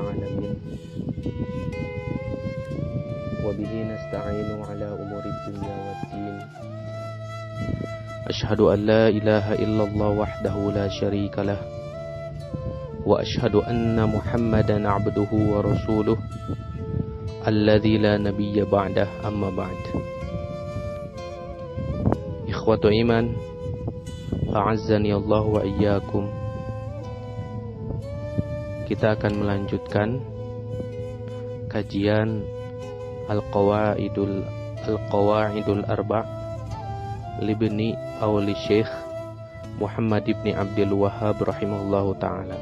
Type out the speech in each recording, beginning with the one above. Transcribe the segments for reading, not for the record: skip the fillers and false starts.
العالمين وبه نستعين على أمور الدنيا والدين أشهد أن لا إله إلا الله وحده لا شريك له وأشهد أن محمدا عبده ورسوله الذي لا نبي بعده أما بعد إخوة إيمان أعزني الله وإياكم. Kita akan melanjutkan kajian Al-Qawaidul Arba' libni Auli Syekh Muhammad ibn Abdul Wahhab rahimahullahu ta'ala.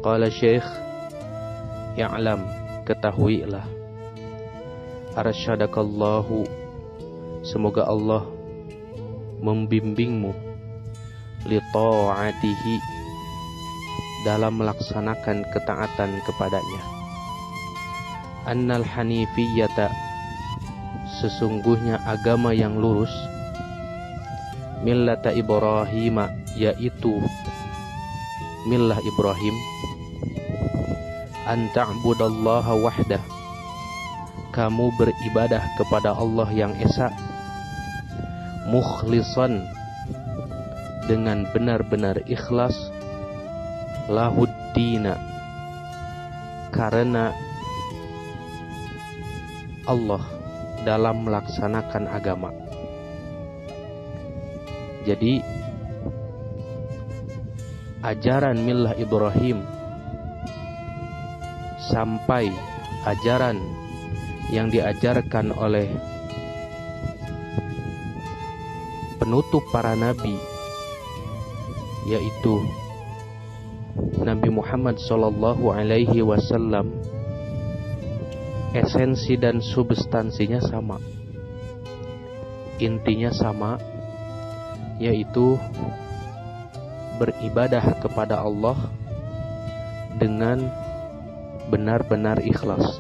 Qala Syekh, i'lam, ketahuilah, arsyadakallahu, semoga Allah membimbingmu, li ta'atihi, dalam melaksanakan ketaatan kepadanya. Annal hanifiyyata, sesungguhnya agama yang lurus, millata Ibrahim, yaitu millah Ibrahim, an ta'budallaha wahdah, kamu beribadah kepada Allah yang esa, mukhlisan, dengan benar-benar ikhlas, lahuddina, karena Allah dalam melaksanakan agama. Jadi ajaran millah Ibrahim sampai ajaran yang diajarkan oleh penutup para nabi, yaitu Nabi Muhammad sallallahu alaihi wasallam, esensi dan substansinya sama, intinya sama, yaitu beribadah kepada Allah dengan benar-benar ikhlas.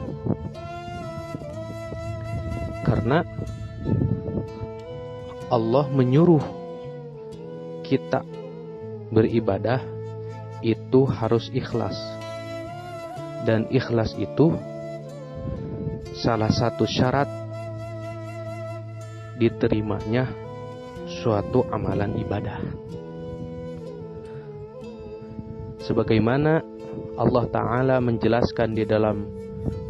Karena Allah menyuruh kita beribadah itu harus ikhlas, dan ikhlas itu salah satu syarat diterimanya suatu amalan ibadah. Sebagaimana Allah Ta'ala menjelaskan di dalam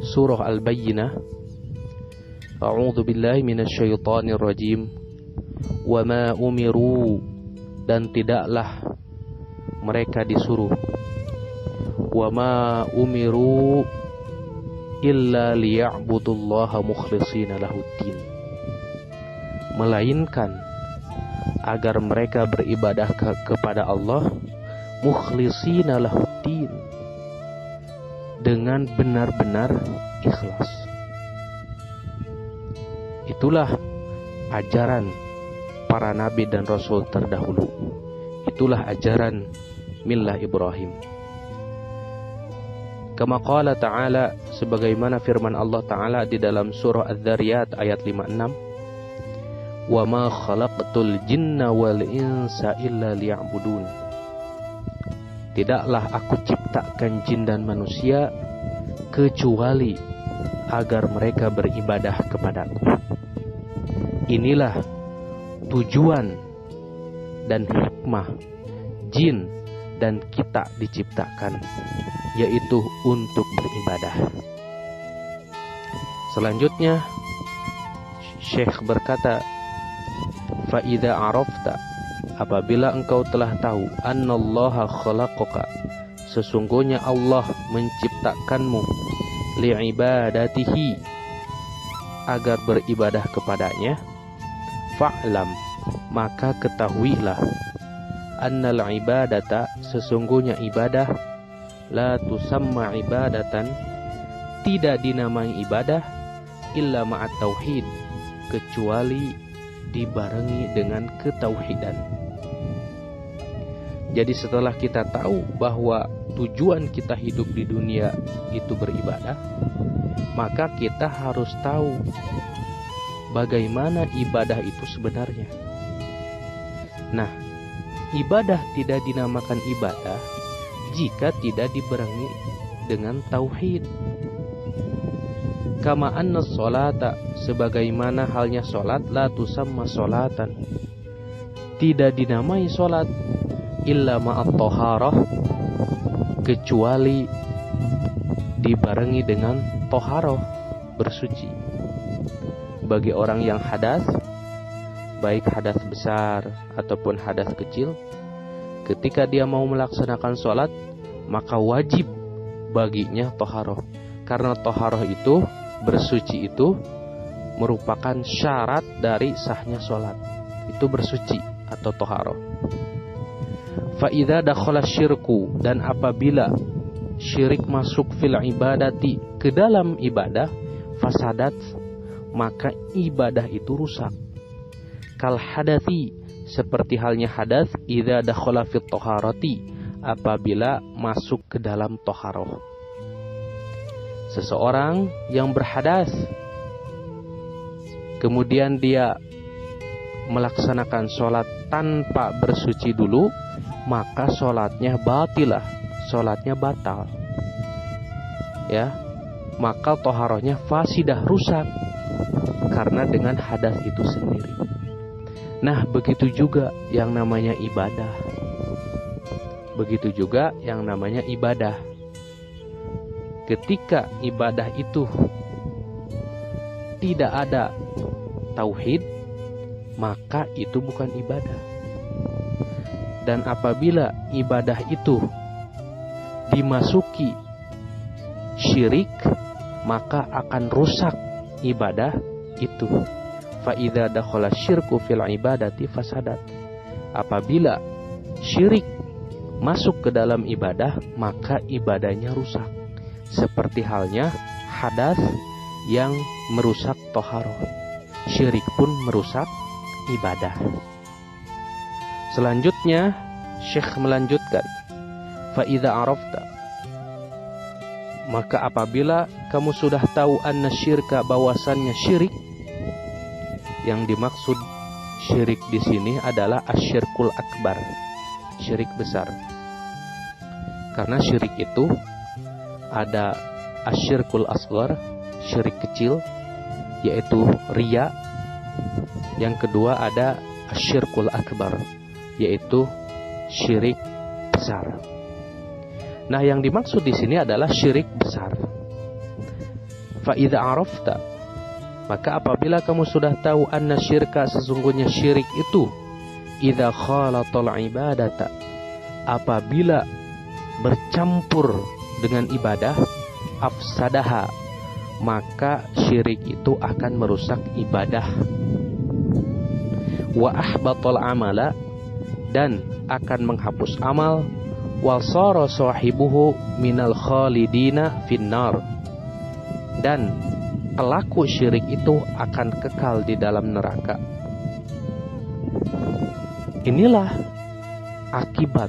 surah Al-Bayyinah, A'udzu billahi minasyaitonir rajim, wa ma umiru, dan tidaklah mereka disuruh, wa ma umiru illa liya'budullaha mukhlishina lahuddin, melainkan agar mereka beribadah kepada Allah mukhlishina lahuddin, dengan benar-benar ikhlas. Itulah ajaran para nabi dan rasul terdahulu. Itulah ajaran millah Ibrahim. Kama qala ta'ala, sebagaimana firman Allah Ta'ala di dalam surah Az-Zariyat ayat 56, wa ma khalaqtul jinna wal insa illa liya'budun, tidaklah aku ciptakan jin dan manusia kecuali agar mereka beribadah kepadaku. Inilah tujuan dan hikmah jin dan kita diciptakan, yaitu untuk beribadah. Selanjutnya Syekh berkata, fa idza arafta, apabila engkau telah tahu, annallaha khalaqaka, sesungguhnya Allah menciptakanmu, li'ibadatihi, agar beribadah kepadanya, fa'lam, maka ketahuilah, annal ibadata, sesungguhnya ibadah, la tusamma ibadatan, tidak dinamai ibadah, illa ma'at tauhid, kecuali dibarengi dengan ketauhidan. Jadi setelah kita tahu bahwa tujuan kita hidup di dunia itu beribadah, maka kita harus tahu bagaimana ibadah itu sebenarnya. Nah, ibadah tidak dinamakan ibadah jika tidak dibarengi dengan tauhid. Kama anna sholata, sebagaimana halnya sholat, la tusamma sholatan, tidak dinamai sholat illa ma'at toharah, kecuali dibarengi dengan toharoh, bersuci. Bagi orang yang hadas, baik hadas besar ataupun hadas kecil, ketika dia mau melaksanakan sholat, maka wajib baginya toharoh. Karena toharoh itu, bersuci itu merupakan syarat dari sahnya sholat. Itu bersuci atau toharoh. Fa'idha dakhala syirku, dan apabila syirik masuk fil ibadati, ke dalam ibadah, fasadat, maka ibadah itu rusak. Kal hadathi, seperti halnya hadas, idza dakhala fit toharati, apabila masuk ke dalam toharoh. Seseorang yang berhadas, kemudian dia melaksanakan sholat tanpa bersuci dulu, maka sholatnya batilah, sholatnya batal. Ya, maka toharohnya fasidah, rusak, karena dengan hadas itu sendiri. Nah, begitu juga yang namanya ibadah. Begitu juga yang namanya ibadah. Ketika ibadah itu tidak ada tauhid, maka itu bukan ibadah. Dan apabila ibadah itu dimasuki syirik, maka akan rusak ibadah itu. Fa idza dakhala syirku fil ibadati fasadat. Apabila syirik masuk ke dalam ibadah, maka ibadahnya rusak. Seperti halnya hadas yang merusak toharoh, syirik pun merusak ibadah. Selanjutnya Syekh melanjutkan, fa idza arafta, maka apabila kamu sudah tahu anna syirka, bahwasannya syirik, yang dimaksud syirik di sini adalah asyirkul akbar, syirik besar. Karena syirik itu ada asyirkul asghar, syirik kecil, yaitu riya. Yang kedua ada asyirkul akbar, yaitu syirik besar. Nah, yang dimaksud di sini adalah syirik besar. Fa idza arafta, maka apabila kamu sudah tahu anna syirka, sesungguhnya syirik itu, idza khalatal ibadata, apabila bercampur dengan ibadah, afsadaha, maka syirik itu akan merusak ibadah. Wa ahbatal amala, dan akan menghapus amal. Wa sara sahibuhu minal khalidina finnar, dan pelaku syirik itu akan kekal di dalam neraka. Inilah akibat,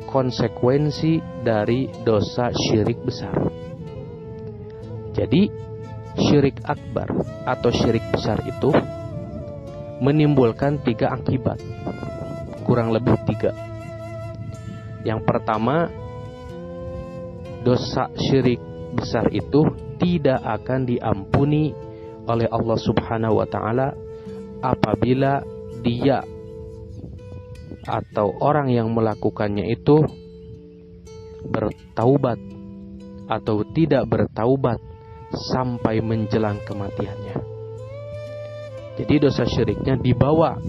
konsekuensi dari dosa syirik besar. Jadi syirik akbar atau syirik besar itu menimbulkan 3 akibat, kurang lebih 3. Yang pertama, dosa syirik besar itu tidak akan diampuni oleh Allah Subhanahu wa ta'ala apabila dia atau orang yang melakukannya itu bertaubat atau tidak bertaubat sampai menjelang kematiannya. Jadi dosa syiriknya dibawa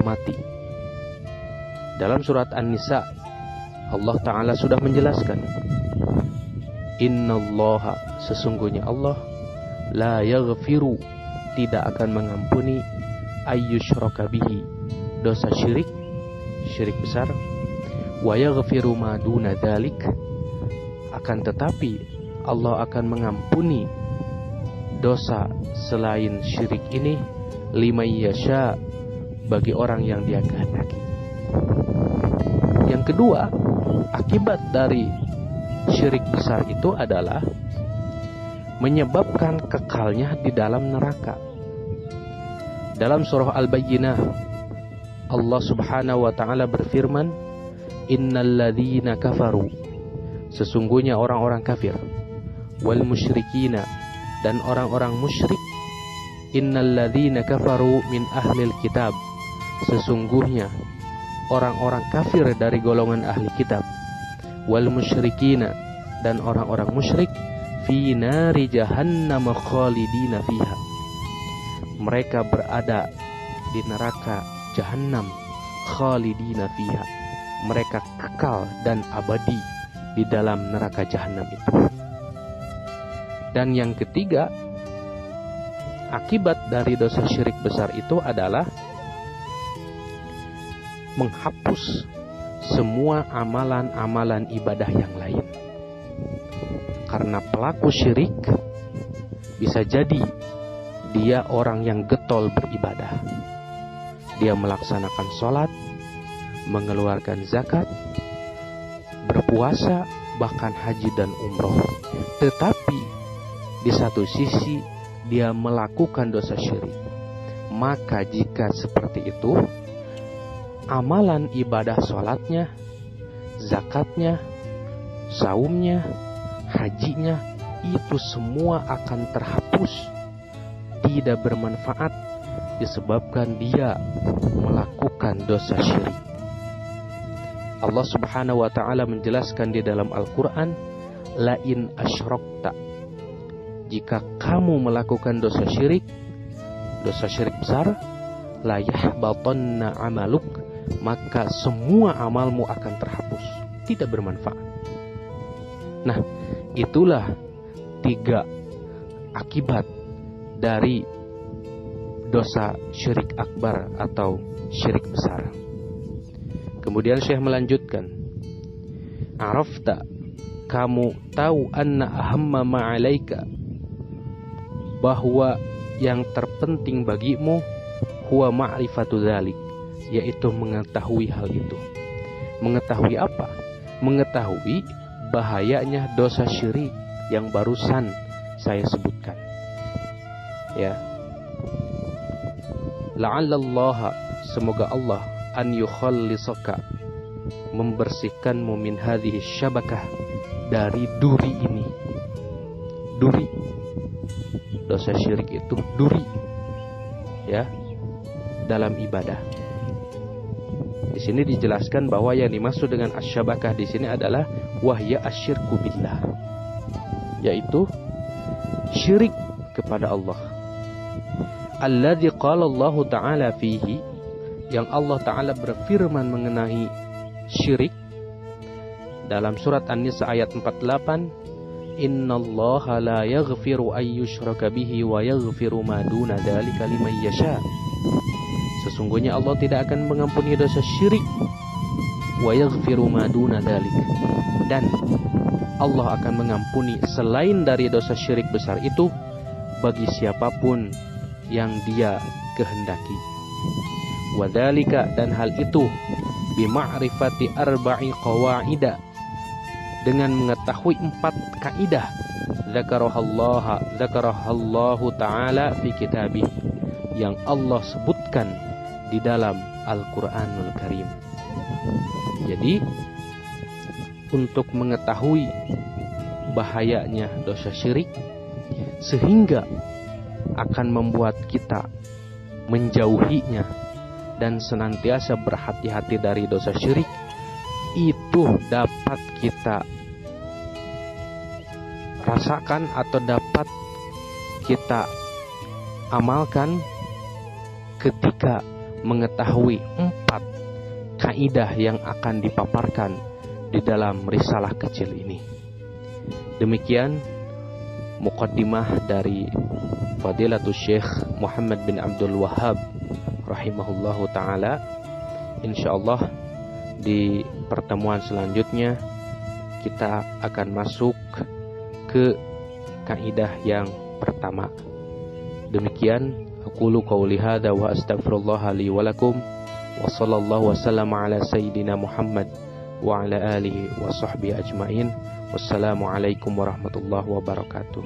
mati. Dalam surat An-Nisa, Allah Ta'ala sudah menjelaskan, Innallaha, sesungguhnya Allah, la yaghfiru, tidak akan mengampuni, ayyushraka bihi, dosa syirik besar, wa yaghfiru ma duna dzalik, akan tetapi Allah akan mengampuni dosa selain syirik ini, liman yasha, bagi orang yang Dia kehendaki. Yang kedua, akibat dari syirik besar itu adalah menyebabkan kekalnya di dalam neraka. Dalam surah Al-Bayyinah, Allah Subhanahu wa ta'ala berfirman, innalladzina kafaru, sesungguhnya orang-orang kafir, wal musyrikina, dan orang-orang musyrik, innalladzina kafaru min ahlil kitab, sesungguhnya orang-orang kafir dari golongan ahli kitab, wal musyrikina, dan orang-orang musyrik, fi nari jahannam khalidina fiha, mereka berada di neraka jahannam, khalidina fiha, mereka kekal dan abadi di dalam neraka jahannam itu. Dan yang ketiga, akibat dari dosa syirik besar itu adalah menghapus semua amalan-amalan ibadah yang lain. Karena pelaku syirik bisa jadi dia orang yang getol beribadah. Dia melaksanakan sholat, mengeluarkan zakat, berpuasa, bahkan haji dan umroh. Tetapi di satu sisi dia melakukan dosa syirik. Maka jika seperti itu, amalan ibadah sholatnya, zakatnya, saumnya, hajinya, itu semua akan terhapus, tidak bermanfaat, disebabkan dia melakukan dosa syirik. Allah Subhanahu wa ta'ala menjelaskan di dalam Al-Quran, la in asyrokta, jika kamu melakukan dosa syirik besar, la yahbatanna amaluk, maka semua amalmu akan terhapus, tidak bermanfaat. Nah, itulah 3 akibat dari dosa syirik akbar atau syirik besar. Kemudian Syekh melanjutkan, arafta, kamu tahu, anna ahamma ma'alaika, bahwa yang terpenting bagimu, huwa ma'rifatu dzalik, yaitu mengetahui hal itu. Mengetahui apa? Mengetahui bahayanya dosa syirik yang barusan saya sebutkan. Ya. La'allallaha, semoga Allah, an yukhallisaka, membersihkanmu min hadhihi syabakah, dari duri ini. Duri, dosa syirik itu duri, ya, dalam ibadah. Di sini dijelaskan bahwa yang dimaksud dengan asyabakah di sini adalah wahya asyirku billah, yaitu syirik kepada Allah. Alladzi qala Allah Ta'ala fihi, yang Allah Ta'ala berfirman mengenai syirik dalam surat An-Nisa ayat 48, innallaha la yaghfiru ayyushraka bihi wa yaghfiru ma duna dzalika liman yasha. Sesungguhnya Allah tidak akan mengampuni dosa syirik, wa yaghfiru ma duna dzalik, dan Allah akan mengampuni selain dari dosa syirik besar itu bagi siapapun yang dia kehendaki. Wa dzalika, dan hal itu bi ma'rifati arba'i qawaida, dengan mengetahui 4 kaidah, zakarahallahu ta'ala fi kitabih, yang Allah sebutkan di dalam Al-Quranul Karim. Jadi untuk mengetahui bahayanya dosa syirik, sehingga akan membuat kita menjauhinya dan senantiasa berhati-hati dari dosa syirik, itu dapat kita rasakan atau dapat kita amalkan ketika mengetahui 4 kaidah yang akan dipaparkan di dalam risalah kecil ini. Demikian muqaddimah dari Fadilatul Syekh Muhammad bin Abdul Wahhab rahimahullahu ta'ala. Insyaallah di pertemuan selanjutnya kita akan masuk ke kaidah yang pertama. Demikian aqulu qawli hadza wa astaghfirullah li wa lakum, wa sallallahu wasallam ala sayyidina Muhammad wa ala alihi wa sahbihi ajmain. Wassalamu alaikum warahmatullahi wabarakatuh.